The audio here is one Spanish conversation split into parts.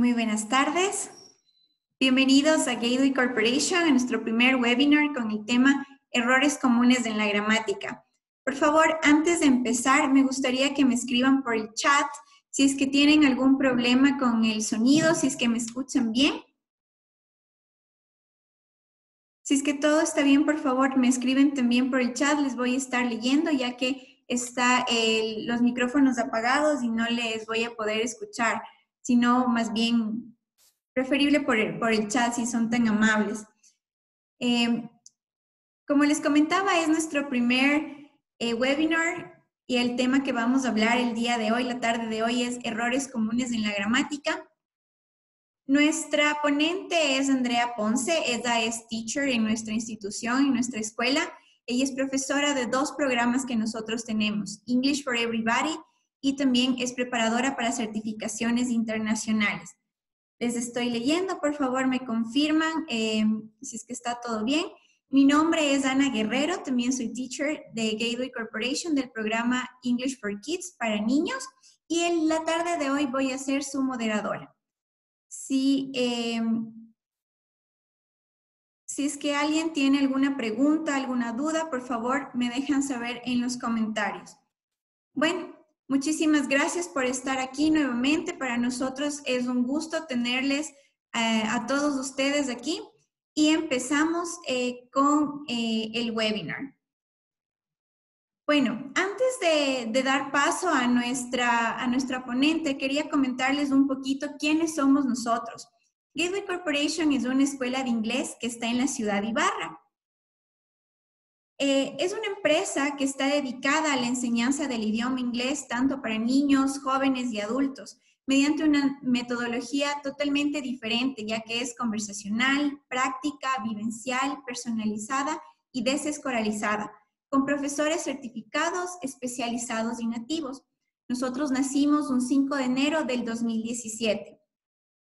Muy buenas tardes. Bienvenidos a Gateway Corporation, a nuestro primer webinar con el tema Errores comunes en la gramática. Por favor, antes de empezar, me gustaría que me escriban por el chat si es que tienen algún problema con el sonido, si es que me escuchan bien. Si es que todo está bien, por favor, me escriben también por el chat. Les voy a estar leyendo ya que están los micrófonos apagados y no les voy a poder escuchar, sino más bien preferible por el chat si son tan amables. Como les comentaba, es nuestro primer webinar y el tema que vamos a hablar el día de hoy, la tarde de hoy, es errores comunes en la gramática. Nuestra ponente es Andrea Ponce, ella es teacher en nuestra institución, en nuestra escuela. Ella es profesora de dos programas que nosotros tenemos, English for Everybody, y también es preparadora para certificaciones internacionales. Les estoy leyendo, por favor me confirman si es que está todo bien. Mi nombre es Ana Guerrero, también soy teacher de Gateway Corporation del programa English for Kids para niños y en la tarde de hoy voy a ser su moderadora. Si es que alguien tiene alguna pregunta, alguna duda, por favor me dejan saber en los comentarios. Bueno, muchísimas gracias por estar aquí nuevamente. Para nosotros es un gusto tenerles a todos ustedes aquí y empezamos con el webinar. Bueno, antes de dar paso a nuestra ponente, quería comentarles un poquito quiénes somos nosotros. Gateway Corporation es una escuela de inglés que está en la ciudad de Ibarra. Es una empresa que está dedicada a la enseñanza del idioma inglés tanto para niños, jóvenes y adultos, mediante una metodología totalmente diferente, ya que es conversacional, práctica, vivencial, personalizada y desescolarizada, con profesores certificados, especializados y nativos. Nosotros nacimos un 5 de enero del 2017.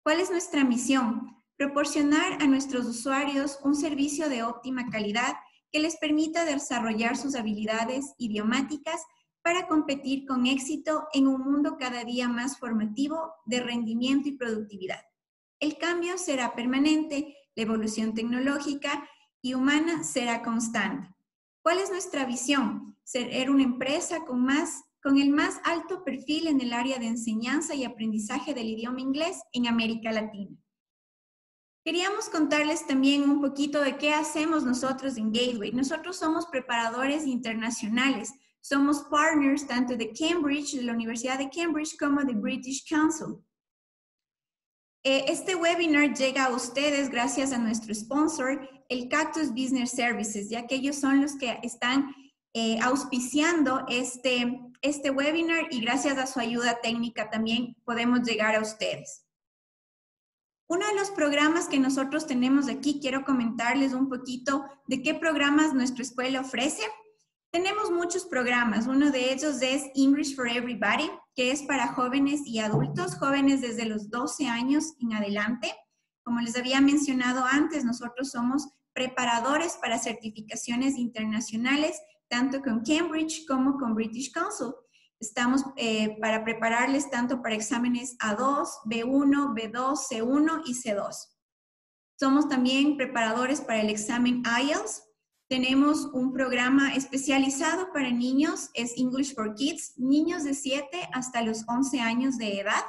¿Cuál es nuestra misión? Proporcionar a nuestros usuarios un servicio de óptima calidad que les permita desarrollar sus habilidades idiomáticas para competir con éxito en un mundo cada día más formativo de rendimiento y productividad. El cambio será permanente, la evolución tecnológica y humana será constante. ¿Cuál es nuestra visión? Ser una empresa con el más alto perfil en el área de enseñanza y aprendizaje del idioma inglés en América Latina. Queríamos contarles también un poquito de qué hacemos nosotros en Gateway. Nosotros somos preparadores internacionales. Somos partners tanto de Cambridge, de la Universidad de Cambridge, como de British Council. Este webinar llega a ustedes gracias a nuestro sponsor, el Cactus Business Services, ya que ellos son los que están auspiciando este webinar y gracias a su ayuda técnica también podemos llegar a ustedes. Uno de los programas que nosotros tenemos aquí, quiero comentarles un poquito de qué programas nuestra escuela ofrece. Tenemos muchos programas, uno de ellos es English for Everybody, que es para jóvenes y adultos, jóvenes desde los 12 años en adelante. Como les había mencionado antes, nosotros somos preparadores para certificaciones internacionales, tanto con Cambridge como con British Council. Estamos para prepararles tanto para exámenes A2, B1, B2, C1 y C2. Somos también preparadores para el examen IELTS. Tenemos un programa especializado para niños, es English for Kids, niños de 7 hasta los 11 años de edad.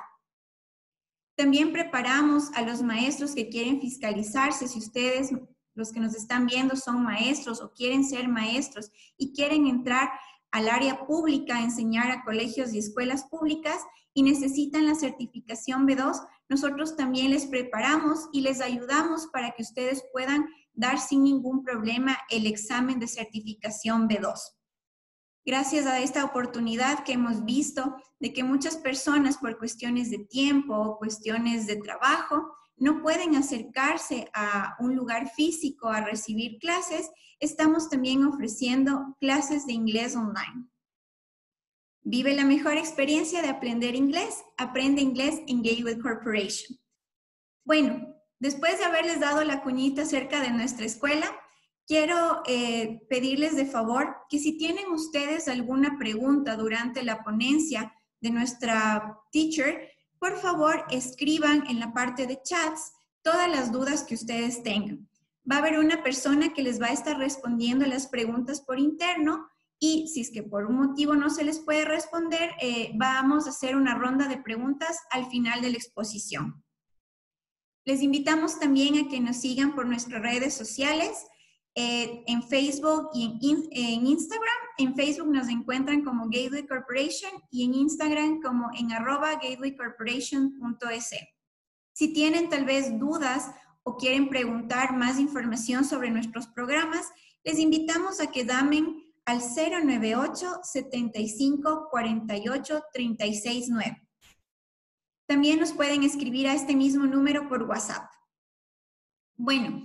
También preparamos a los maestros que quieren fiscalizarse. Si ustedes, los que nos están viendo, son maestros o quieren ser maestros y quieren entrar al área pública, enseñar a colegios y escuelas públicas y necesitan la certificación B2, nosotros también les preparamos y les ayudamos para que ustedes puedan dar sin ningún problema el examen de certificación B2. Gracias a esta oportunidad que hemos visto de que muchas personas por cuestiones de tiempo o cuestiones de trabajo no pueden acercarse a un lugar físico a recibir clases, estamos también ofreciendo clases de inglés online. Vive la mejor experiencia de aprender inglés. Aprende inglés en Gateway Corporation. Bueno, después de haberles dado la cuñita acerca de nuestra escuela, quiero pedirles de favor que si tienen ustedes alguna pregunta durante la ponencia de nuestra teacher, por favor escriban en la parte de chats todas las dudas que ustedes tengan. Va a haber una persona que les va a estar respondiendo las preguntas por interno y si es que por un motivo no se les puede responder, vamos a hacer una ronda de preguntas al final de la exposición. Les invitamos también a que nos sigan por nuestras redes sociales, en Facebook y en Instagram. En Facebook nos encuentran como Gateway Corporation y en Instagram como en @gatewaycorporation.es. Si tienen tal vez dudas o quieren preguntar más información sobre nuestros programas, les invitamos a que llamen al 098-75-48-369. También nos pueden escribir a este mismo número por WhatsApp. Bueno,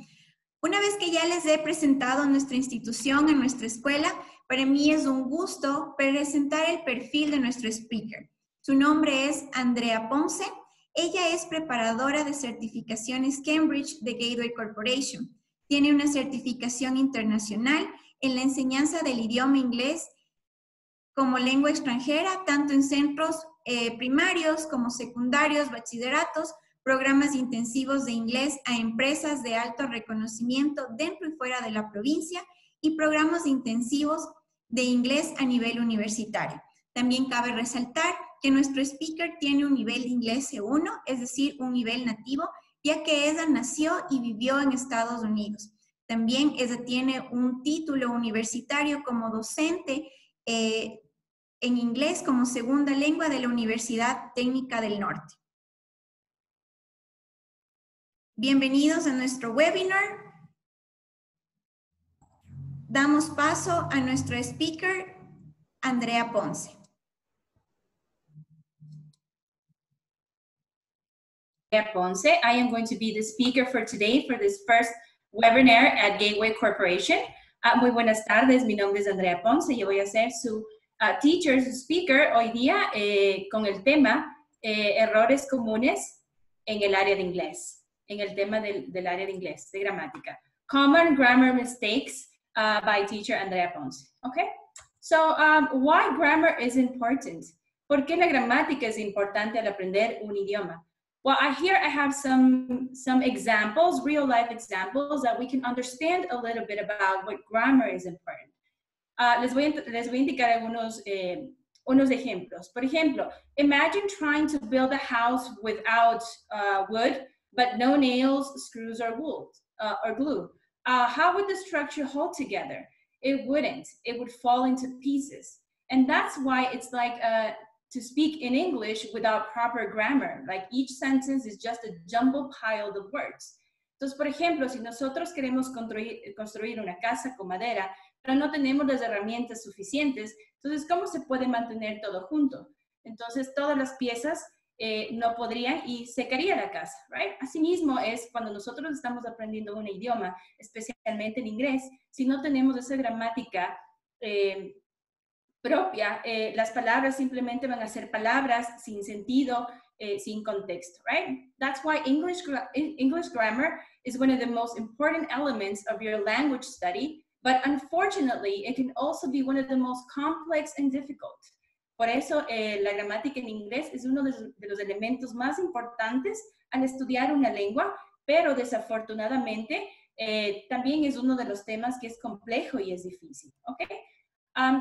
una vez que ya les he presentado nuestra institución, a nuestra escuela, para mí es un gusto presentar el perfil de nuestro speaker. Su nombre es Andrea Ponce. Ella es preparadora de certificaciones Cambridge de Gateway Corporation. Tiene una certificación internacional en la enseñanza del idioma inglés como lengua extranjera, tanto en centros primarios como secundarios, bachilleratos, programas intensivos de inglés a empresas de alto reconocimiento dentro y fuera de la provincia y programas intensivos de inglés a nivel universitario. También cabe resaltar que nuestro speaker tiene un nivel de inglés C1, es decir, un nivel nativo, ya que ella nació y vivió en Estados Unidos. También ella tiene un título universitario como docente en inglés como segunda lengua de la Universidad Técnica del Norte. Bienvenidos a nuestro webinar. Damos paso a nuestro speaker, Andrea Ponce. Andrea Ponce. I am going to be the speaker for today for this first webinar at Gateway Corporation. Muy buenas tardes, mi nombre es Andrea Ponce. Yo voy a ser su teacher, su speaker hoy día con el tema errores comunes en el área de inglés, en el tema del área de inglés, de gramática. Common grammar mistakes by teacher Andrea Ponce. Okay? So, why grammar is important? ¿Por qué la gramática es importante al aprender un idioma? Well, here I have some examples, real life examples that we can understand a little bit about what grammar is important. Les voy a indicar algunos unos ejemplos. Por ejemplo, imagine trying to build a house without wood, but no nails, screws, or glue. How would the structure hold together? It wouldn't. It would fall into pieces. And that's why it's like to speak in English without proper grammar. Like each sentence is just a jumbled pile of words. Entonces, por ejemplo, si nosotros queremos construir una casa con madera, pero no tenemos las herramientas suficientes, entonces, ¿cómo se puede mantener todo junto? Entonces, todas las piezas no podrían y se caería la casa, right? Asimismo, es cuando nosotros estamos aprendiendo un idioma, especialmente en inglés, si no tenemos esa gramática propia, las palabras simplemente van a ser palabras sin sentido, sin contexto, right? That's why English grammar is one of the most important elements of your language study, but unfortunately, it can also be one of the most complex and difficult. Por eso, la gramática en inglés es uno de los elementos más importantes al estudiar una lengua, pero desafortunadamente también es uno de los temas que es complejo y es difícil, ¿ok?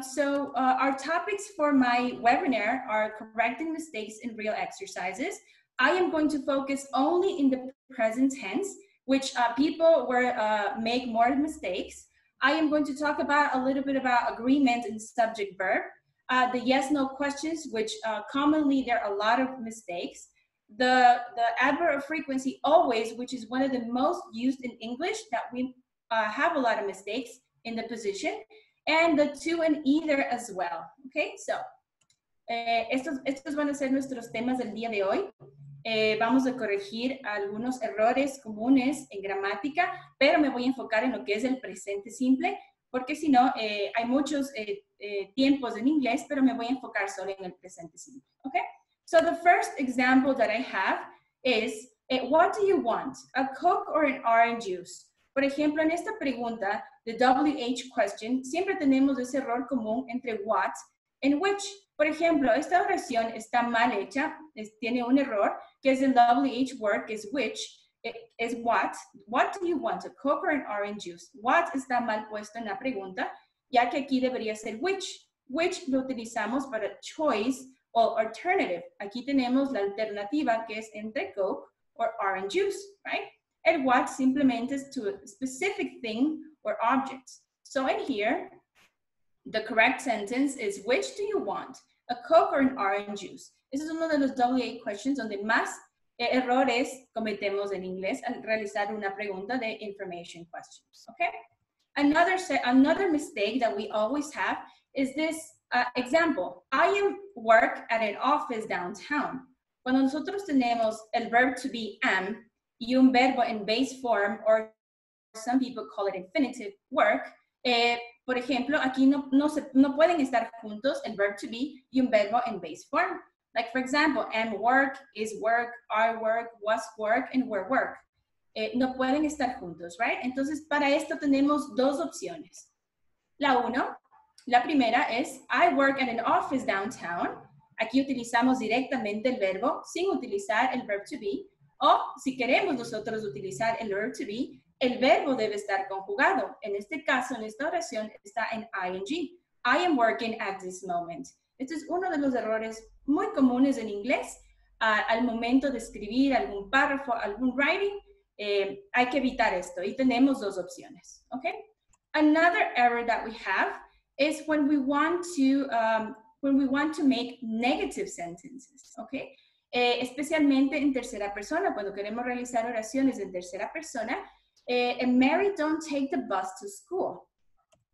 So our topics for my webinar are correcting mistakes in real exercises. I am going to focus only in the present tense, which people make more mistakes. I am going to talk about a little bit about agreement and subject verb, the yes/no questions, which commonly there are a lot of mistakes. The adverb of frequency always, which is one of the most used in English, that we have a lot of mistakes in the position. And the to and either as well. Okay, so estos van a ser nuestros temas del día de hoy. Vamos a corregir algunos errores comunes en gramática, pero me voy a enfocar en lo que es el presente simple, porque si no, hay muchos tiempos en inglés, pero me voy a enfocar solo en el presente simple. Okay, so the first example that I have is, what do you want, a Coke or an orange juice? Por ejemplo, en esta pregunta, the WH question, siempre tenemos ese error común entre what in which. Por ejemplo, esta oración está mal hecha, tiene un error, que es el WH word, que es which, es what. What do you want? A Coke or an orange juice? What está mal puesto en la pregunta, ya que aquí debería ser which. Which lo utilizamos para choice o alternative. Aquí tenemos la alternativa que es entre Coke or orange juice, right? And what simplemente is to a specific thing or object. So in here, the correct sentence is, which do you want? A Coke or an orange juice? Ese es uno de los WH questions donde más errores cometemos en inglés al realizar una pregunta de information questions, okay? Another mistake that we always have is this example. I work at an office downtown. Cuando nosotros tenemos el verb to be am y un verbo en base form, or some people call it infinitive, work, por ejemplo, aquí no pueden estar juntos el verb to be y un verbo en base form. Like, for example, am work, is work, are work, was work, and were work. No pueden estar juntos, right? Entonces, para esto tenemos dos opciones. La primera es, I work at an office downtown. Aquí utilizamos directamente el verbo sin utilizar el verb to be. O si queremos nosotros utilizar el verb to be, el verbo debe estar conjugado. En este caso, en esta oración, está en ing. I am working at this moment. Este es uno de los errores muy comunes en inglés. Al momento de escribir algún párrafo, algún writing, hay que evitar esto. Y tenemos dos opciones, ¿ok? Another error that we have is when we want to make negative sentences, ¿ok? Especialmente en tercera persona, cuando queremos realizar oraciones en tercera persona, Mary don't take the bus to school.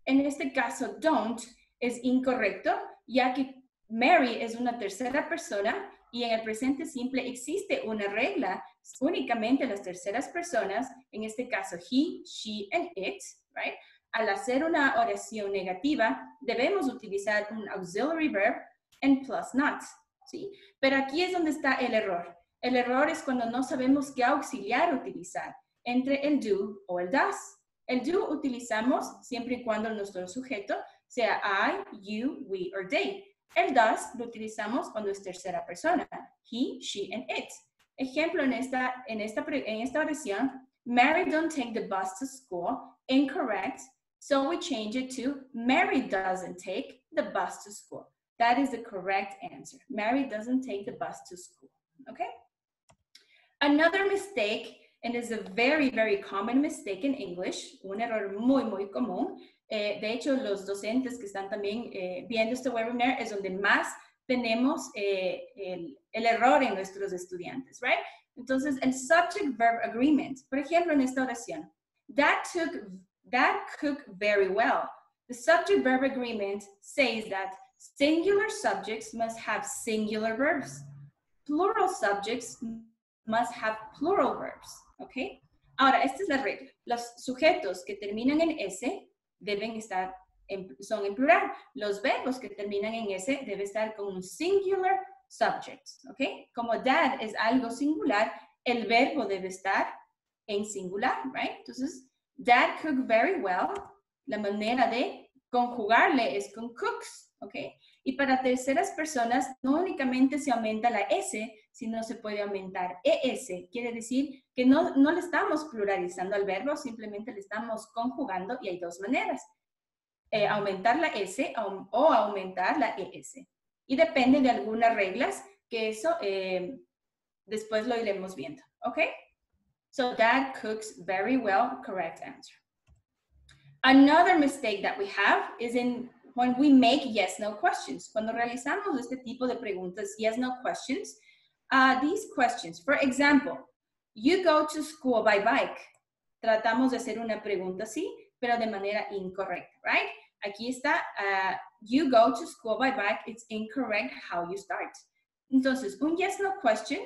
En este caso, don't es incorrecto, ya que Mary es una tercera persona y en el presente simple existe una regla únicamente en las terceras personas, en este caso he, she, and it, right? Al hacer una oración negativa, debemos utilizar un auxiliary verb and plus not, ¿sí? Pero aquí es donde está el error. El error es cuando no sabemos qué auxiliar utilizar entre el do o el does. El do utilizamos siempre y cuando nuestro sujeto sea I, you, we, or they. El does lo utilizamos cuando es tercera persona. He, she, and it. Ejemplo en esta oración, Mary don't take the bus to school. Incorrect. So we change it to Mary doesn't take the bus to school. That is the correct answer. Mary doesn't take the bus to school. Okay? Another mistake, and it's a very, very common mistake in English, un error muy, muy común. De hecho, los docentes que están también viendo este webinar es donde más tenemos el error en nuestros estudiantes, right? Entonces, el subject-verb agreement, por ejemplo, en esta oración, that cook very well. The subject-verb agreement says that singular subjects must have singular verbs. Plural subjects must have plural verbs, ¿ok? Ahora, esta es la regla. Los sujetos que terminan en S deben estar, son en plural. Los verbos que terminan en S deben estar con un singular subject, ¿ok? Como dad es algo singular, el verbo debe estar en singular, right? Entonces, dad cooked very well. La manera de conjugarle es con cooks, ¿ok? Y para terceras personas, no únicamente se aumenta la S, sino se puede aumentar ES. Quiere decir que no le estamos pluralizando al verbo, simplemente le estamos conjugando y hay dos maneras. Aumentar la S o aumentar la ES. Y depende de algunas reglas, que eso después lo iremos viendo, ¿ok? So dad cooks very well, correct answer. Another mistake that we have is when we make yes-no questions. Cuando realizamos este tipo de preguntas, yes-no questions, these questions, for example, you go to school by bike. Tratamos de hacer una pregunta así, pero de manera incorrecta, right? Aquí está, you go to school by bike. It's incorrect how you start. Entonces, un yes-no question,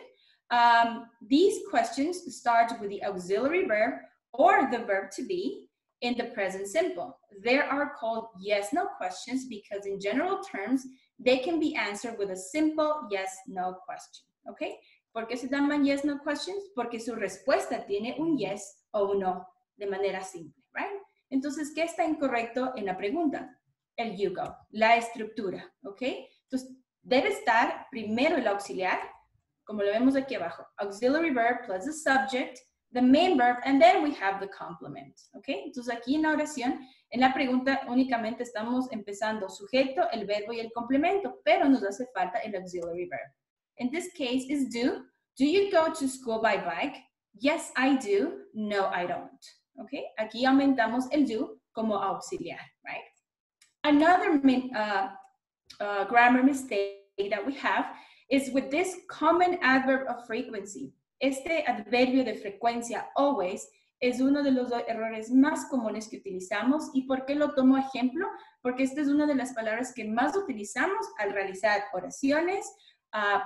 these questions start with the auxiliary verb or the verb to be in the present simple. They are called yes-no questions because in general terms, they can be answered with a simple yes-no question, ¿ok? ¿Por qué se llaman yes-no questions? Porque su respuesta tiene un yes o un no de manera simple, right? Entonces, ¿qué está incorrecto en la pregunta? el you go, la estructura, ¿ok? Entonces, debe estar primero el auxiliar, como lo vemos aquí abajo, auxiliary verb plus the subject, the main verb, and then we have the complement, ¿ok? Entonces, aquí en la oración, en la pregunta únicamente estamos empezando sujeto, el verbo y el complemento, pero nos hace falta el auxiliary verb. In this case is do. Do you go to school by bike? Yes, I do. No, I don't. Okay, aquí aumentamos el do como auxiliar, right? Another grammar mistake that we have is with this common adverb of frequency. Este adverbio de frecuencia, always, es uno de los errores más comunes que utilizamos. ¿Y por qué lo tomo ejemplo? Porque esta es una de las palabras que más utilizamos al realizar oraciones,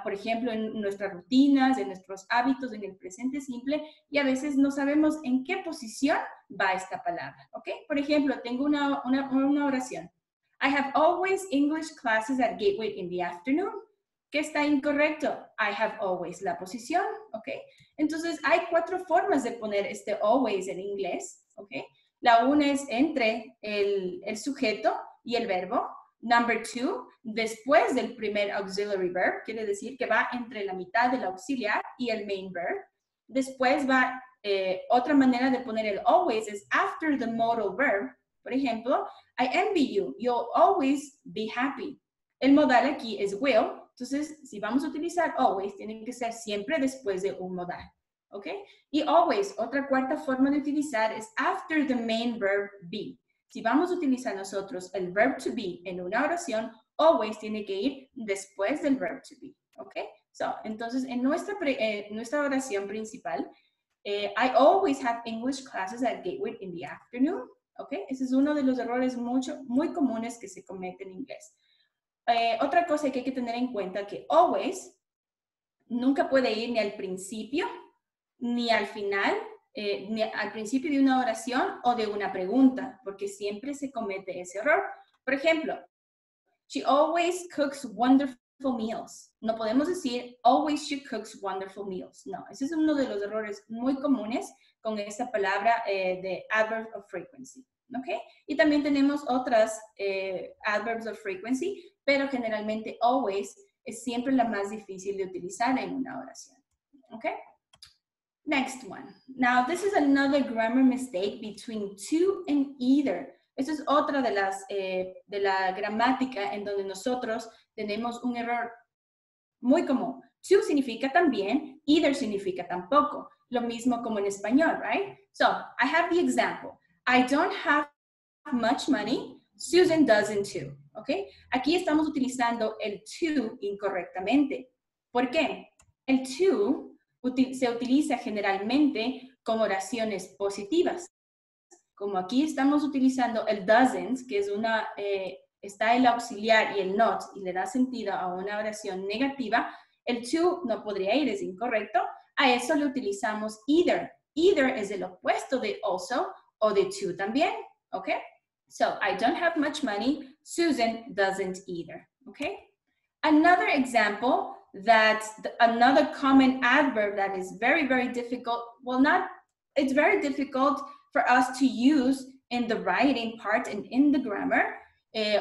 por ejemplo, en nuestras rutinas, en nuestros hábitos, en el presente simple, y a veces no sabemos en qué posición va esta palabra, ¿ok? Por ejemplo, tengo una oración. I have always English classes at Gateway in the afternoon. ¿Qué está incorrecto? I have always, la posición, ¿ok? Entonces, hay 4 formas de poner este always en inglés, ¿ok? La una es entre el sujeto y el verbo. Number 2, después del primer auxiliary verb, quiere decir que va entre la mitad del auxiliar y el main verb. Después va, otra manera de poner el always es after the modal verb. Por ejemplo, I envy you, you'll always be happy. El modal aquí es will, entonces si vamos a utilizar always, tiene que ser siempre después de un modal, ¿ok? Y always, otra cuarta forma de utilizar es after the main verb be. Si vamos a utilizar nosotros el verb to be en una oración, always tiene que ir después del verb to be, ¿ok? Entonces, en nuestra oración principal, I always have English classes at Gateway in the afternoon, ¿ok? Ese es uno de los errores muy comunes que se cometen en inglés. Otra cosa que hay que tener en cuenta que always nunca puede ir ni al principio ni al final, ni al principio de una oración o de una pregunta, porque siempre se comete ese error. Por ejemplo, she always cooks wonderful meals. No podemos decir always she cooks wonderful meals. No, ese es uno de los errores muy comunes con esta palabra de adverb of frequency. ¿Ok? Y también tenemos otras adverbs of frequency, pero generalmente always es siempre la más difícil de utilizar en una oración. ¿Ok? Next one. Now, this is another grammar mistake between to and either. Esta es otra de la gramática en donde nosotros tenemos un error muy común. To significa también, either significa tampoco. Lo mismo como en español, right? So, I have the example. I don't have much money. Susan doesn't too. ¿Ok? Aquí estamos utilizando el to incorrectamente. ¿Por qué? El to se utiliza generalmente con oraciones positivas. Como aquí estamos utilizando el doesn't, que es está el auxiliar y el not, y le da sentido a una oración negativa, el to no podría ir, es incorrecto. A eso le utilizamos either. Either es el opuesto de also o de to también, ¿ok? So, I don't have much money. Susan doesn't either, ¿ok? Another example another common adverb that is very, very difficult, it's very difficult for us to use in the writing part and in the grammar.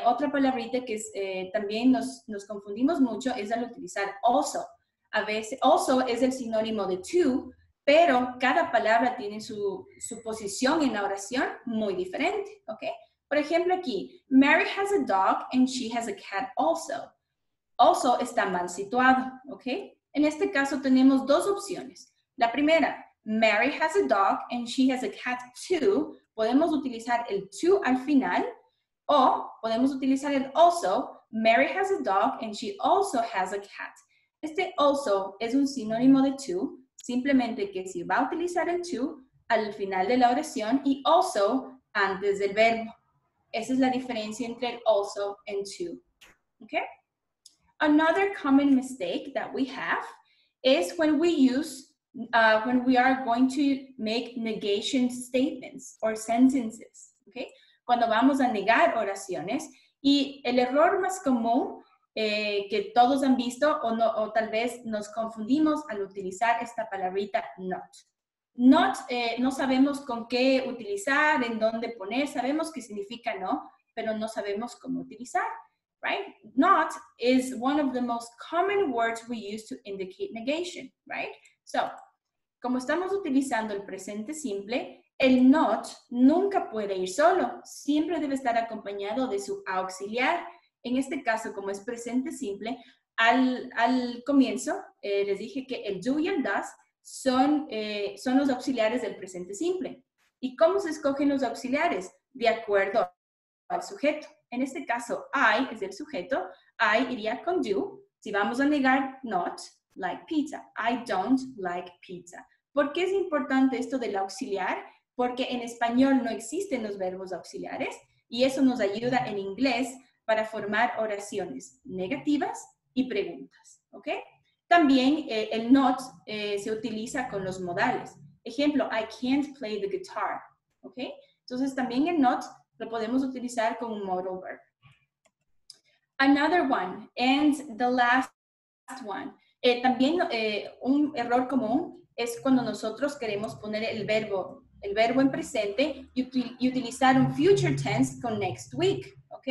Otra palabrita que también nos confundimos mucho es al utilizar also. A veces, also es el sinónimo de to, pero cada palabra tiene su posición en la oración muy diferente, ¿ok? Por ejemplo aquí, Mary has a dog and she has a cat also. Also está mal situado, ¿ok? En este caso tenemos 2 opciones. La primera, Mary has a dog and she has a cat too. Podemos utilizar el to al final o podemos utilizar el also. Mary has a dog and she also has a cat. Este also es un sinónimo de to, simplemente que si va a utilizar el to al final de la oración y also antes del verbo. Esa es la diferencia entre el also and to, ¿ok? Another common mistake that we have is when we are going to make negation statements or sentences, ¿ok? Cuando vamos a negar oraciones, y el error más común que todos han visto o tal vez nos confundimos al utilizar esta palabrita not. Not, no sabemos con qué utilizar, en dónde poner, sabemos que significa no, pero no sabemos cómo utilizar, right? Not is one of the most common words we use to indicate negation, right? So, como estamos utilizando el presente simple, el not nunca puede ir solo, siempre debe estar acompañado de su auxiliar. En este caso, como es presente simple, al comienzo les dije que el do y el does son los auxiliares del presente simple. ¿Y cómo se escogen los auxiliares? De acuerdo al sujeto. En este caso, I es el sujeto, I iría con do. Si vamos a negar not, like pizza. I don't like pizza. ¿Por qué es importante esto del auxiliar? Porque en español no existen los verbos auxiliares y eso nos ayuda en inglés para formar oraciones negativas y preguntas, ¿ok? También el not se utiliza con los modales. Ejemplo, I can't play the guitar, ¿ok? Entonces también el not lo podemos utilizar con un modal verb. Another one, and the last one. También un error común es cuando nosotros queremos poner el verbo en presente y utilizar un future tense con next week, ¿ok?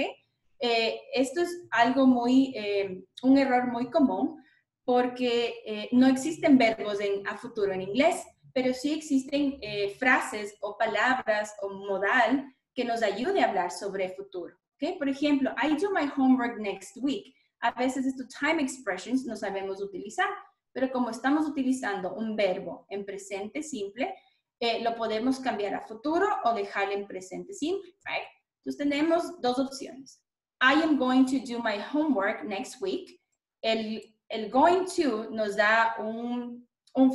Esto es algo un error muy común porque no existen verbos a futuro en inglés, pero sí existen frases o palabras o modal que nos ayude a hablar sobre futuro, ¿ok? Por ejemplo, I do my homework next week. A veces estos time expressions no sabemos utilizar, pero como estamos utilizando un verbo en presente simple, lo podemos cambiar a futuro o dejarlo en presente simple, right? Entonces tenemos dos opciones. I am going to do my homework next week. El going to nos da un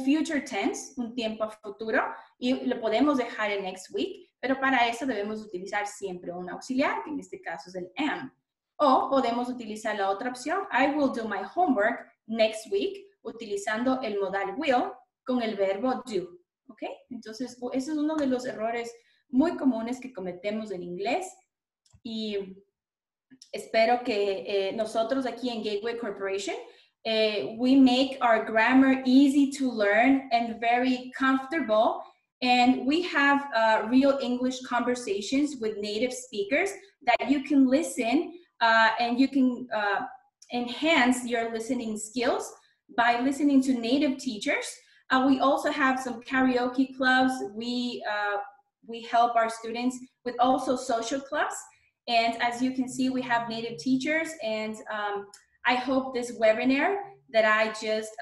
future tense, un tiempo a futuro, y lo podemos dejar en next week, pero para eso debemos utilizar siempre un auxiliar, que en este caso es el am. O podemos utilizar la otra opción, I will do my homework next week, utilizando el modal will con el verbo do. ¿Ok? Entonces, ese es uno de los errores muy comunes que cometemos en inglés y espero que nosotros aquí en Gateway Corporation, we make our grammar easy to learn and very comfortable. And we have real English conversations with native speakers that you can listen and you can enhance your listening skills by listening to native teachers. We also have some karaoke clubs. We help our students with also social clubs. And as you can see, we have native teachers. And I hope this webinar that I just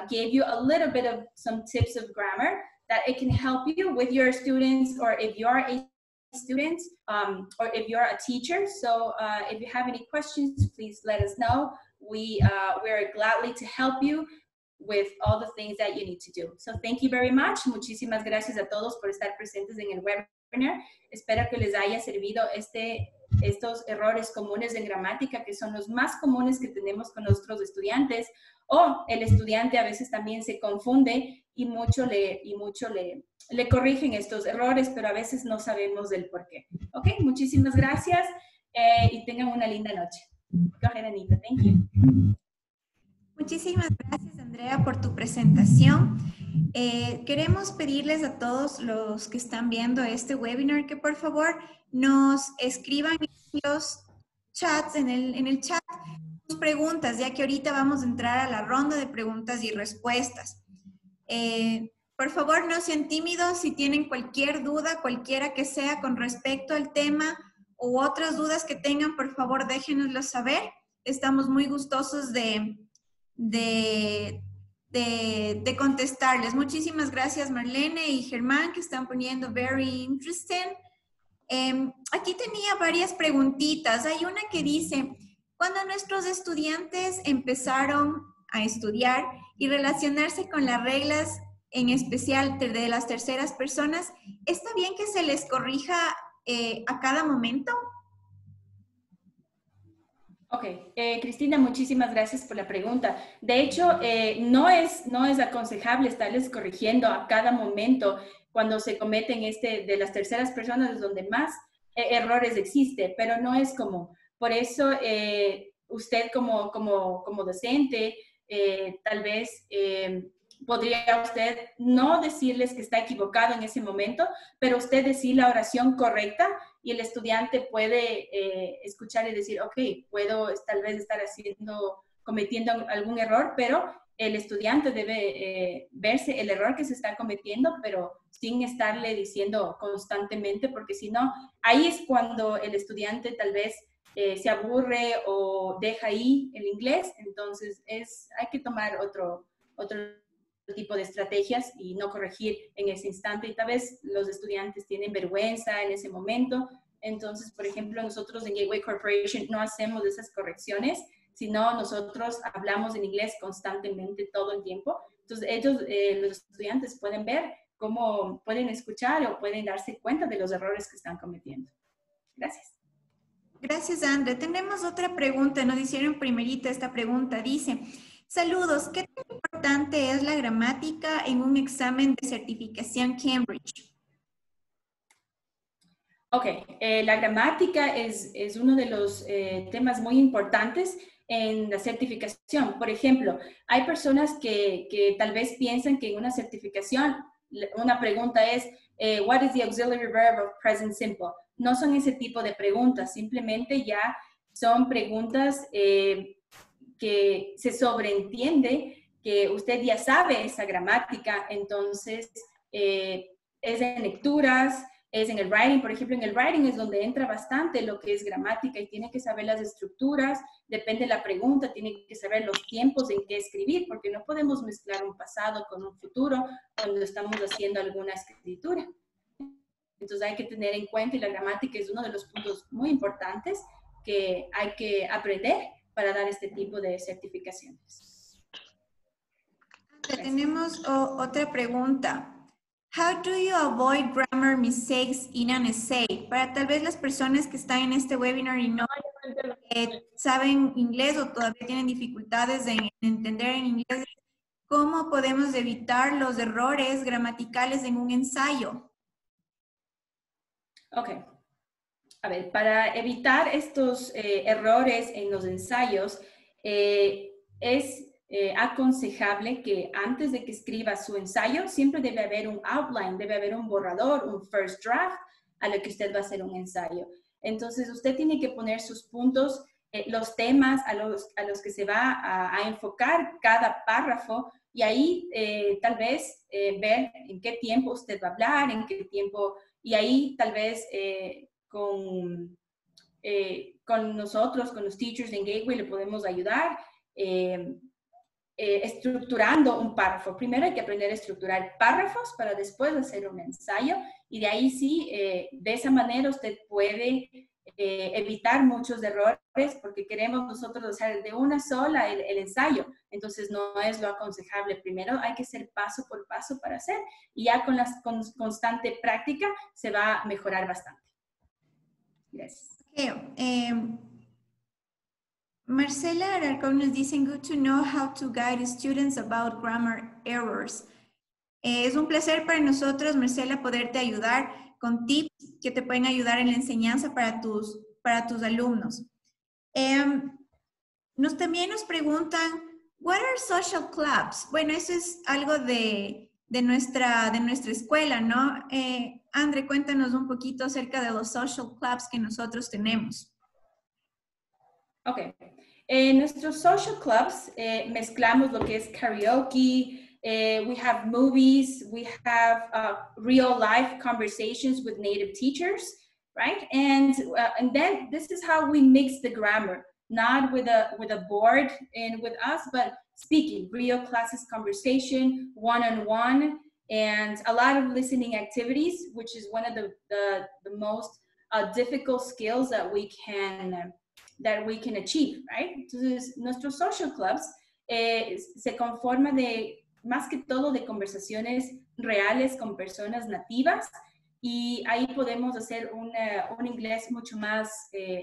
gave you a little bit of some tips of grammar, that it can help you with your students, or if you're a student, or if you're a teacher. So if you have any questions, please let us know. We're gladly to help you with all the things that you need to do. So thank you very much. Muchísimas gracias a todos por estar presentes en el webinar. Espero que les haya servido estos errores comunes en gramática, que son los más comunes que tenemos con nuestros estudiantes, o el estudiante a veces también se confunde y mucho le corrigen estos errores, pero a veces no sabemos del por qué. Ok, muchísimas gracias y tengan una linda noche. Go ahead, Anita. Thank you. Muchísimas gracias, Andrea, por tu presentación. Queremos pedirles a todos los que están viendo este webinar que por favor nos escriban en los chats, en el chat, sus preguntas, ya que ahorita vamos a entrar a la ronda de preguntas y respuestas. Por favor, no sean tímidos. Si tienen cualquier duda, cualquiera que sea con respecto al tema u otras dudas que tengan, por favor, déjenoslo saber. Estamos muy gustosos de contestarles. Muchísimas gracias, Marlene y Germán, que están poniendo very interesting. Aquí tenía varias preguntitas. Hay una que dice, cuando nuestros estudiantes empezaron a estudiar y relacionarse con las reglas, en especial de las terceras personas, ¿está bien que se les corrija a cada momento? Ok, Cristina, muchísimas gracias por la pregunta. De hecho, no es aconsejable estarles corrigiendo a cada momento cuando se cometen de las terceras personas, es donde más errores existe, pero no es común. Por eso, usted como docente, tal vez podría usted no decirles que está equivocado en ese momento, pero usted decir la oración correcta y el estudiante puede escuchar y decir, ok, puedo tal vez estar cometiendo algún error, pero el estudiante debe verse el error que se está cometiendo, pero sin estarle diciendo constantemente, porque si no, ahí es cuando el estudiante tal vez se aburre o deja ahí el inglés. Entonces hay que tomar otro tipo de estrategias y no corregir en ese instante. Y tal vez los estudiantes tienen vergüenza en ese momento. Entonces, por ejemplo, nosotros en Gateway Corporation no hacemos esas correcciones, sino nosotros hablamos en inglés constantemente todo el tiempo. Entonces, los estudiantes pueden ver cómo pueden escuchar o pueden darse cuenta de los errores que están cometiendo. Gracias. Gracias, Andrea. Tenemos otra pregunta. Nos hicieron primerita esta pregunta. Dice, saludos, ¿qué tan importante es la gramática en un examen de certificación Cambridge? Ok, la gramática es uno de los temas muy importantes en la certificación. Por ejemplo, hay personas que tal vez piensan que en una certificación una pregunta es, what is the auxiliary verb of present simple? No son ese tipo de preguntas, simplemente ya son preguntas que se sobreentiende que usted ya sabe esa gramática, entonces es en lecturas, es en el writing. Por ejemplo, en el writing es donde entra bastante lo que es gramática y tiene que saber las estructuras, depende de la pregunta, tiene que saber los tiempos en que escribir, porque no podemos mezclar un pasado con un futuro cuando estamos haciendo alguna escritura. Entonces hay que tener en cuenta, y la gramática es uno de los puntos muy importantes que hay que aprender para dar este tipo de certificaciones. Tenemos otra pregunta. How do you avoid grammar mistakes in an essay? Para tal vez las personas que están en este webinar y no saben inglés o todavía tienen dificultades en entender en inglés, ¿cómo podemos evitar los errores gramaticales en un ensayo? Ok. A ver, para evitar estos errores en los ensayos, es aconsejable que antes de que escriba su ensayo, siempre debe haber un outline, debe haber un borrador, un first draft a lo que usted va a hacer un ensayo. Entonces, usted tiene que poner sus puntos, los temas a los que se va a enfocar cada párrafo, y ahí tal vez ver en qué tiempo usted va a hablar, en qué tiempo, y ahí tal vez con nosotros, con los teachers en Gateway, le podemos ayudar estructurando un párrafo. Primero hay que aprender a estructurar párrafos para después hacer un ensayo, y de ahí sí, de esa manera usted puede evitar muchos errores, porque queremos nosotros hacer de una sola el ensayo. Entonces no es lo aconsejable. Primero hay que hacer paso por paso para hacer, y ya con constante práctica se va a mejorar bastante. Gracias. Marcela Alarcón nos dice, good to know how to guide students about grammar errors. Es un placer para nosotros, Marcela, poderte ayudar con tips que te pueden ayudar en la enseñanza para tus alumnos. También nos preguntan, what are social clubs? Bueno, eso es algo de nuestra escuela, ¿no? Andre, cuéntanos un poquito acerca de los social clubs que nosotros tenemos. Ok. En nuestros social clubs mezclamos lo que es karaoke, we have movies, we have real life conversations with native teachers, right? And then this is how we mix the grammar, not with a board and with us, but speaking, real classes conversation, one-on-one, and a lot of listening activities, which is one of the most difficult skills that we can achieve, right? Entonces, nuestros social clubs se conforman de, más que todo, de conversaciones reales con personas nativas, y ahí podemos hacer un inglés mucho más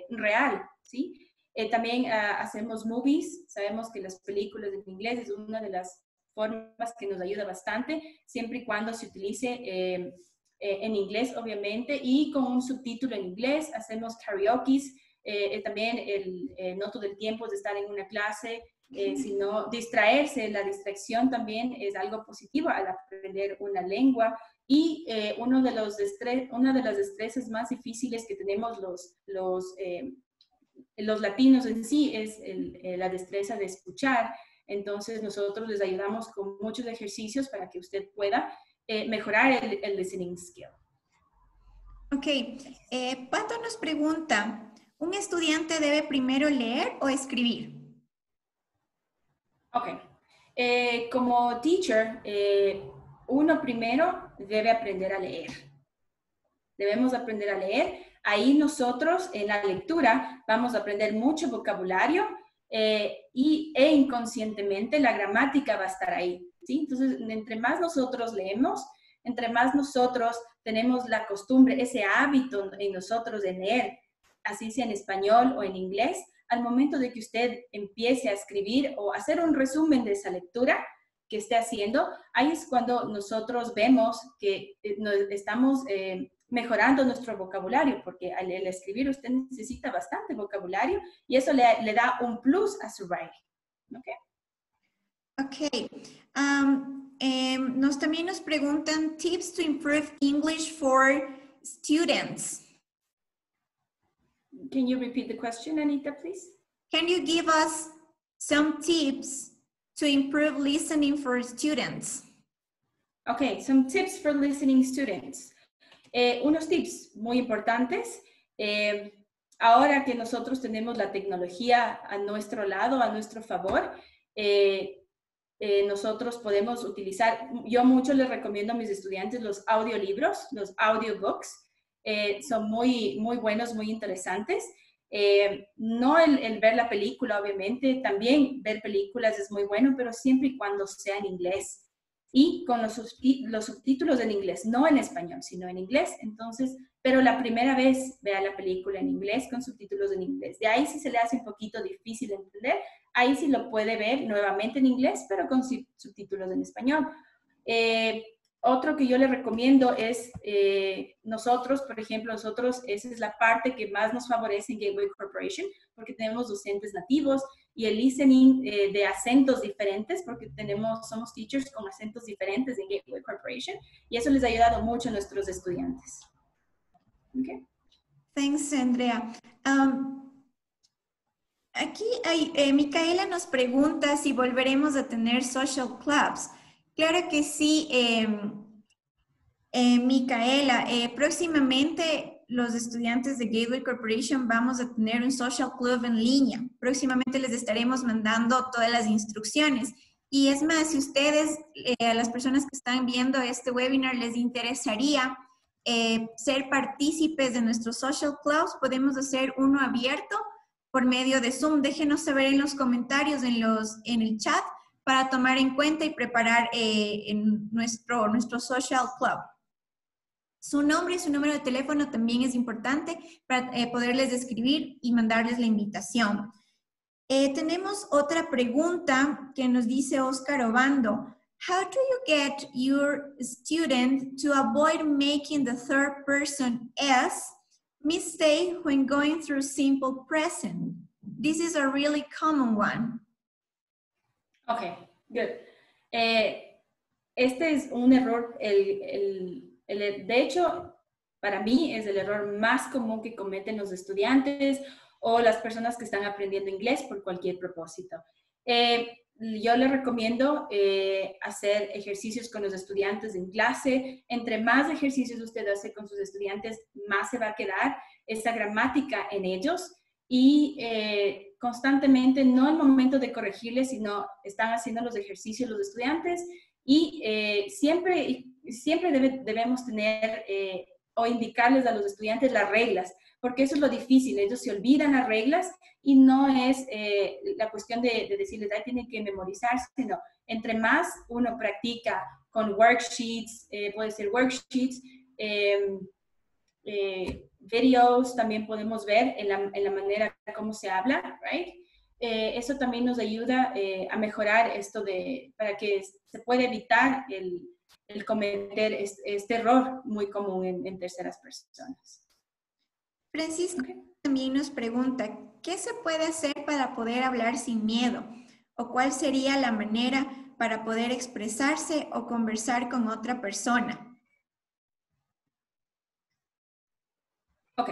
real, ¿sí? También hacemos movies. Sabemos que las películas en inglés es una de las formas que nos ayuda bastante, siempre y cuando se utilice en inglés, obviamente, y con un subtítulo en inglés. Hacemos karaokes. También no todo el tiempo de estar en una clase, sino distraerse. La distracción también es algo positivo al aprender una lengua. Y una de las destrezas más difíciles que tenemos los latinos en sí es la destreza de escuchar. Entonces nosotros les ayudamos con muchos ejercicios para que usted pueda mejorar el listening skill. Ok, Pato nos pregunta, ¿un estudiante debe primero leer o escribir? Ok, como teacher, uno primero debe aprender a leer. Debemos aprender a leer. Ahí nosotros en la lectura vamos a aprender mucho vocabulario e inconscientemente la gramática va a estar ahí, ¿sí? Entonces, entre más nosotros leemos, entre más nosotros tenemos la costumbre, ese hábito en nosotros de leer, así sea en español o en inglés, al momento de que usted empiece a escribir o hacer un resumen de esa lectura que esté haciendo, ahí es cuando nosotros vemos que estamos mejorando nuestro vocabulario, porque al escribir usted necesita bastante vocabulario y eso le da un plus a su writing. Ok. También nos preguntan tips to improve English for students. Can you repeat the question, Anita, please? Can you give us some tips to improve listening for students? Okay, some tips for listening students. Unos tips muy importantes. Ahora que nosotros tenemos la tecnología a nuestro lado, a nuestro favor, nosotros podemos utilizar, yo mucho les recomiendo a mis estudiantes los audiolibros, los audiobooks. Son muy, muy buenos, muy interesantes. No el ver la película, obviamente, también ver películas es muy bueno, pero siempre y cuando sea en inglés. Y con los subtítulos en inglés, no en español, sino en inglés. Entonces, pero la primera vez vea la película en inglés con subtítulos en inglés. De ahí sí se le hace un poquito difícil de entender. Ahí sí lo puede ver nuevamente en inglés, pero con subtítulos en español. Otro que yo le recomiendo es nosotros, por ejemplo, esa es la parte que más nos favorece en Gateway Corporation, porque tenemos docentes nativos y el listening de acentos diferentes, porque somos teachers con acentos diferentes en Gateway Corporation, y eso les ha ayudado mucho a nuestros estudiantes. Okay. Thanks, Andrea. Aquí Micaela nos pregunta si volveremos a tener social clubs. Claro que sí, Micaela. Próximamente los estudiantes de Gateway Corporation vamos a tener un social club en línea. Próximamente les estaremos mandando todas las instrucciones. Y es más, si ustedes, a las personas que están viendo este webinar, les interesaría ser partícipes de nuestros social clubs, podemos hacer uno abierto por medio de Zoom. Déjenos saber en los comentarios, en el chat, para tomar en cuenta y preparar en nuestro social club. Su nombre y su número de teléfono también es importante para poderles escribir y mandarles la invitación. Tenemos otra pregunta que nos dice Oscar Obando. How do you get your student to avoid making the third person S mistake when going through simple present? This is a really common one. Okay, good. Este es un error, de hecho, para mí es el error más común que cometen los estudiantes o las personas que están aprendiendo inglés por cualquier propósito. Yo les recomiendo hacer ejercicios con los estudiantes en clase. Entre más ejercicios usted hace con sus estudiantes, más se va a quedar esa gramática en ellos y constantemente, no el momento de corregirles, sino están haciendo los ejercicios los estudiantes y siempre debemos tener o indicarles a los estudiantes las reglas, porque eso es lo difícil, ellos se olvidan las reglas y no es la cuestión de decirles, ahí tienen que memorizar, sino entre más uno practica con worksheets, puede ser worksheets, videos, también podemos ver en la manera como se habla, right? Eso también nos ayuda a mejorar esto para que se pueda evitar el cometer este error muy común en terceras personas. Francisco también nos pregunta, ¿qué se puede hacer para poder hablar sin miedo? ¿O cuál sería la manera para poder expresarse o conversar con otra persona? Ok.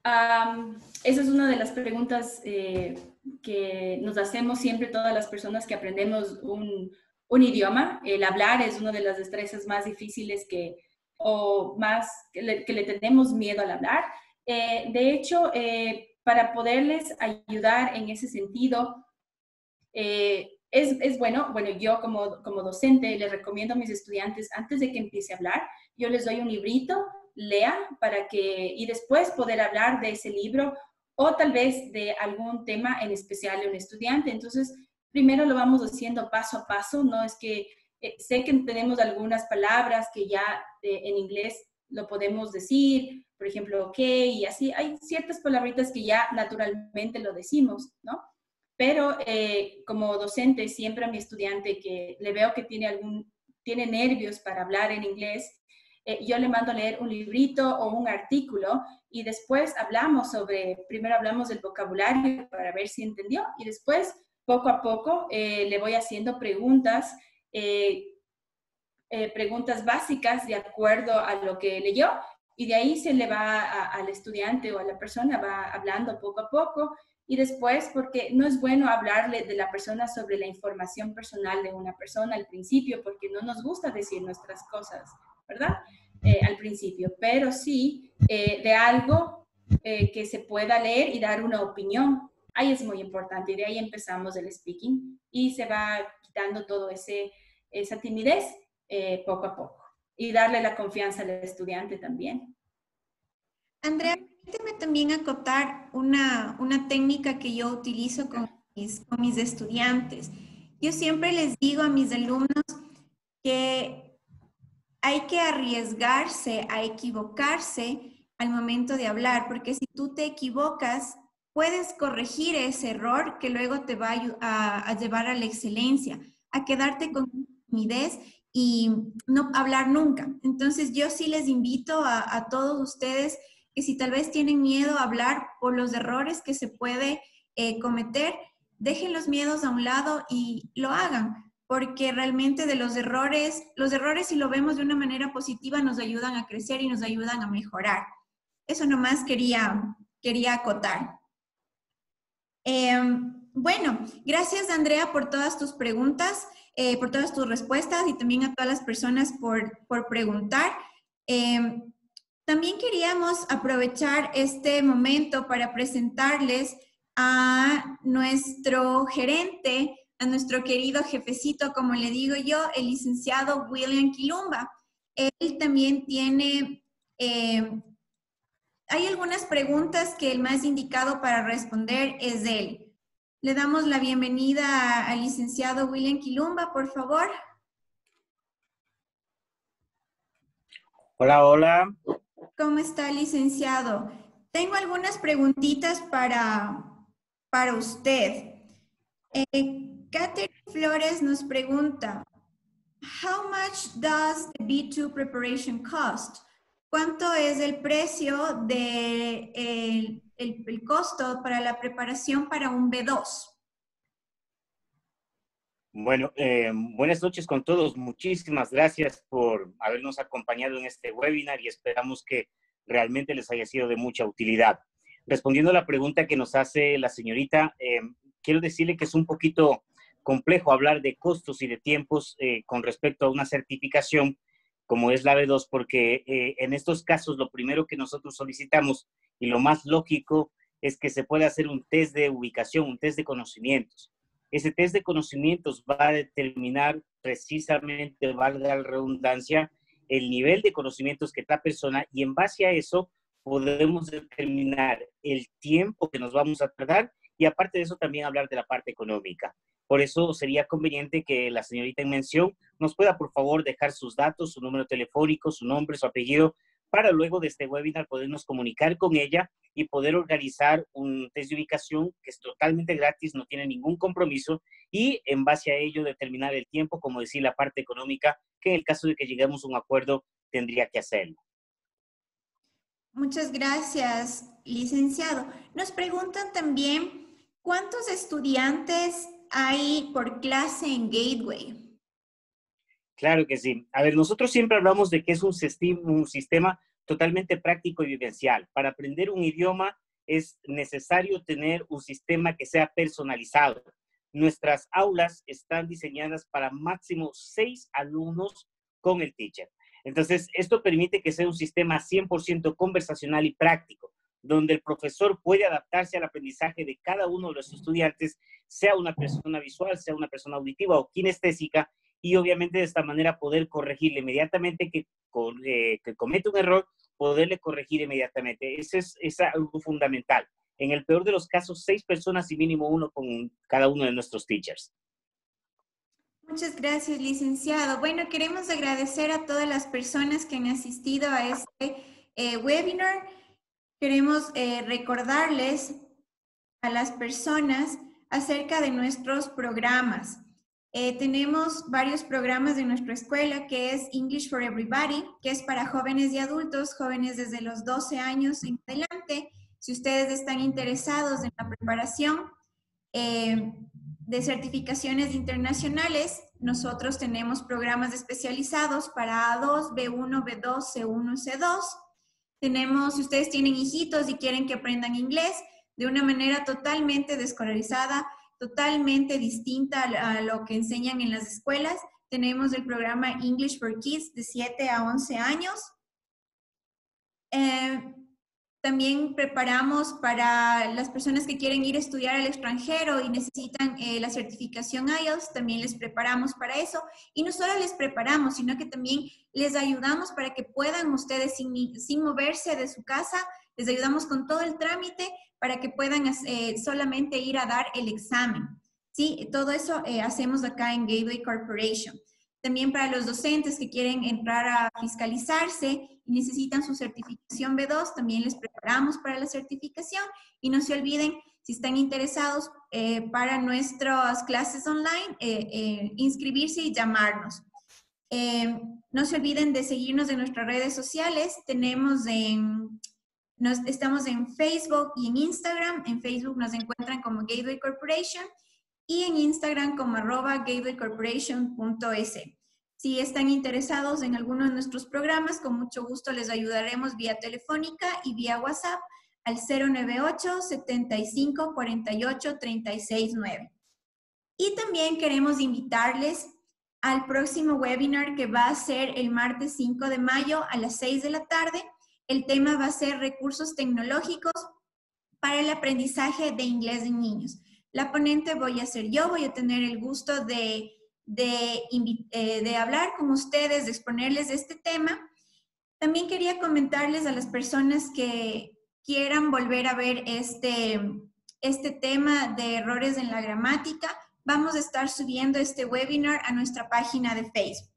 Esa es una de las preguntas que nos hacemos siempre todas las personas que aprendemos un idioma. El hablar es una de las destrezas más difíciles o más que le tenemos miedo al hablar. De hecho, para poderles ayudar en ese sentido, es bueno, yo como docente les recomiendo a mis estudiantes, antes de que empiece a hablar, yo les doy un librito, lea y después poder hablar de ese libro o tal vez de algún tema en especial de un estudiante. Entonces, primero lo vamos haciendo paso a paso, no es que sé que tenemos algunas palabras que ya en inglés lo podemos decir, por ejemplo, ok, y así, hay ciertas palabritas que ya naturalmente lo decimos, ¿no? Pero como docente, siempre a mi estudiante que le veo que tiene nervios para hablar en inglés, yo le mando a leer un librito o un artículo y después primero hablamos del vocabulario para ver si entendió y después, poco a poco, le voy haciendo preguntas básicas de acuerdo a lo que leyó y de ahí se le va al estudiante o a la persona, va hablando poco a poco y después, porque no es bueno hablarle de la persona sobre la información personal de una persona al principio, porque no nos gusta decir nuestras cosas, ¿verdad? Al principio, pero sí de algo que se pueda leer y dar una opinión. Ahí es muy importante y de ahí empezamos el speaking y se va quitando todo esa timidez poco a poco y darle la confianza al estudiante también. Andrea, permíteme también acotar una técnica que yo utilizo con mis estudiantes. Yo siempre les digo a mis alumnos que hay que arriesgarse a equivocarse al momento de hablar, porque si tú te equivocas, puedes corregir ese error que luego te va a llevar a la excelencia, a quedarte con timidez y no hablar nunca. Entonces yo sí les invito a todos ustedes que si tal vez tienen miedo a hablar por los errores que se puede cometer, dejen los miedos a un lado y lo hagan, porque realmente de los errores si lo vemos de una manera positiva, nos ayudan a crecer y nos ayudan a mejorar. Eso nomás quería acotar. Bueno, gracias Andrea por todas tus preguntas, por todas tus respuestas y también a todas las personas por preguntar. También queríamos aprovechar este momento para presentarles a nuestro gerente, a nuestro querido jefecito, como le digo yo, el licenciado William Quilumba. Él también tiene, hay algunas preguntas que el más indicado para responder es él. Le damos la bienvenida al licenciado William Quilumba, por favor. Hola, hola. ¿Cómo está, licenciado? Tengo algunas preguntitas para usted. Catherine Flores nos pregunta, how much does the B2 preparation cost? ¿Cuánto es el precio de el costo para la preparación para un B2? Bueno, buenas noches con todos. Muchísimas gracias por habernos acompañado en este webinar y esperamos que realmente les haya sido de mucha utilidad. Respondiendo a la pregunta que nos hace la señorita, quiero decirle que es un poquito complejo hablar de costos y de tiempos con respecto a una certificación como es la B2, porque en estos casos lo primero que nosotros solicitamos y lo más lógico es que se pueda hacer un test de ubicación, un test de conocimientos. Ese test de conocimientos va a determinar precisamente, valga la redundancia, el nivel de conocimientos que esta persona y en base a eso podemos determinar el tiempo que nos vamos a tardar y aparte de eso también hablar de la parte económica. Por eso sería conveniente que la señorita en mención nos pueda por favor dejar sus datos, su número telefónico, su nombre, su apellido, para luego de este webinar podernos comunicar con ella y poder organizar un test de ubicación que es totalmente gratis, no tiene ningún compromiso y en base a ello determinar el tiempo, como decir, la parte económica, que en el caso de que lleguemos a un acuerdo tendría que hacerlo. Muchas gracias, licenciado. Nos preguntan también, ¿cuántos estudiantes hay por clase en Gateway? Claro que sí. A ver, nosotros siempre hablamos de que es un sistema totalmente práctico y vivencial. Para aprender un idioma es necesario tener un sistema que sea personalizado. Nuestras aulas están diseñadas para máximo 6 alumnos con el teacher. Entonces, esto permite que sea un sistema 100% conversacional y práctico, donde el profesor puede adaptarse al aprendizaje de cada uno de los estudiantes, sea una persona visual, sea una persona auditiva o kinestésica, y obviamente de esta manera poder corregirle inmediatamente que comete un error, poderle corregir inmediatamente. Eso es algo fundamental. En el peor de los casos, 6 personas y mínimo 1 con cada uno de nuestros teachers. Muchas gracias, licenciado. Bueno, queremos agradecer a todas las personas que han asistido a este webinar. Queremos recordarles a las personas acerca de nuestros programas. Tenemos varios programas de nuestra escuela, que es English for Everybody, que es para jóvenes y adultos, jóvenes desde los 12 años en adelante. Si ustedes están interesados en la preparación de certificaciones internacionales, nosotros tenemos programas especializados para A2, B1, B2, C1, C2. Tenemos, si ustedes tienen hijitos y quieren que aprendan inglés de una manera totalmente desescolarizada, totalmente distinta a lo que enseñan en las escuelas, tenemos el programa English for Kids de 7 a 11 años. También preparamos para las personas que quieren ir a estudiar al extranjero y necesitan la certificación IELTS, también les preparamos para eso. Y no solo les preparamos, sino que también les ayudamos para que puedan ustedes, sin moverse de su casa, les ayudamos con todo el trámite para que puedan solamente ir a dar el examen. ¿Sí? Todo eso hacemos acá en Gateway Corporation. También para los docentes que quieren entrar a fiscalizarse y necesitan su certificación B2, también les preparamos para la certificación. Y no se olviden, si están interesados para nuestras clases online, inscribirse y llamarnos. No se olviden de seguirnos en nuestras redes sociales. Estamos en Facebook y en Instagram. En Facebook nos encuentran como Gateway Corporation y en Instagram como @gatewaycorporation.es. Si están interesados en alguno de nuestros programas, con mucho gusto les ayudaremos vía telefónica y vía WhatsApp al 098-7548-369. Y también queremos invitarles al próximo webinar que va a ser el martes 5 de mayo a las 6 de la tarde. El tema va a ser recursos tecnológicos para el aprendizaje de inglés en niños. La ponente voy a ser yo, voy a tener el gusto de hablar con ustedes, de exponerles este tema. También quería comentarles a las personas que quieran volver a ver este tema de errores en la gramática, vamos a estar subiendo este webinar a nuestra página de Facebook.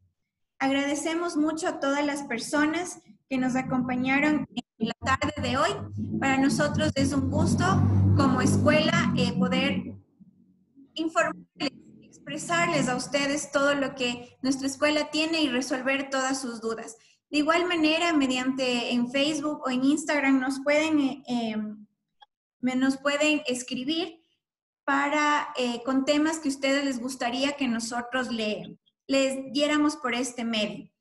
Agradecemos mucho a todas las personas que nos acompañaron en la tarde de hoy. Para nosotros es un gusto como escuela poder informarles, expresarles a ustedes todo lo que nuestra escuela tiene y resolver todas sus dudas. De igual manera, mediante en Facebook o en Instagram nos pueden escribir con temas que a ustedes les gustaría que nosotros les diéramos por este medio.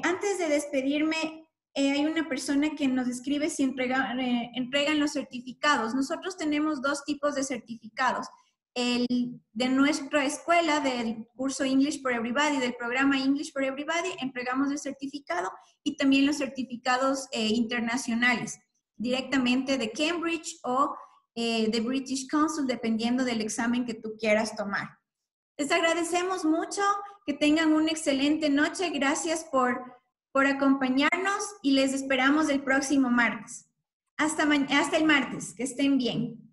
Antes de despedirme, hay una persona que nos escribe si entregan los certificados. Nosotros tenemos 2 tipos de certificados. El de nuestra escuela, del curso English for Everybody, del programa English for Everybody, entregamos el certificado y también los certificados internacionales, directamente de Cambridge o de British Council, dependiendo del examen que tú quieras tomar. Les agradecemos mucho, que tengan una excelente noche, gracias por acompañarnos y les esperamos el próximo martes. Hasta el martes, que estén bien.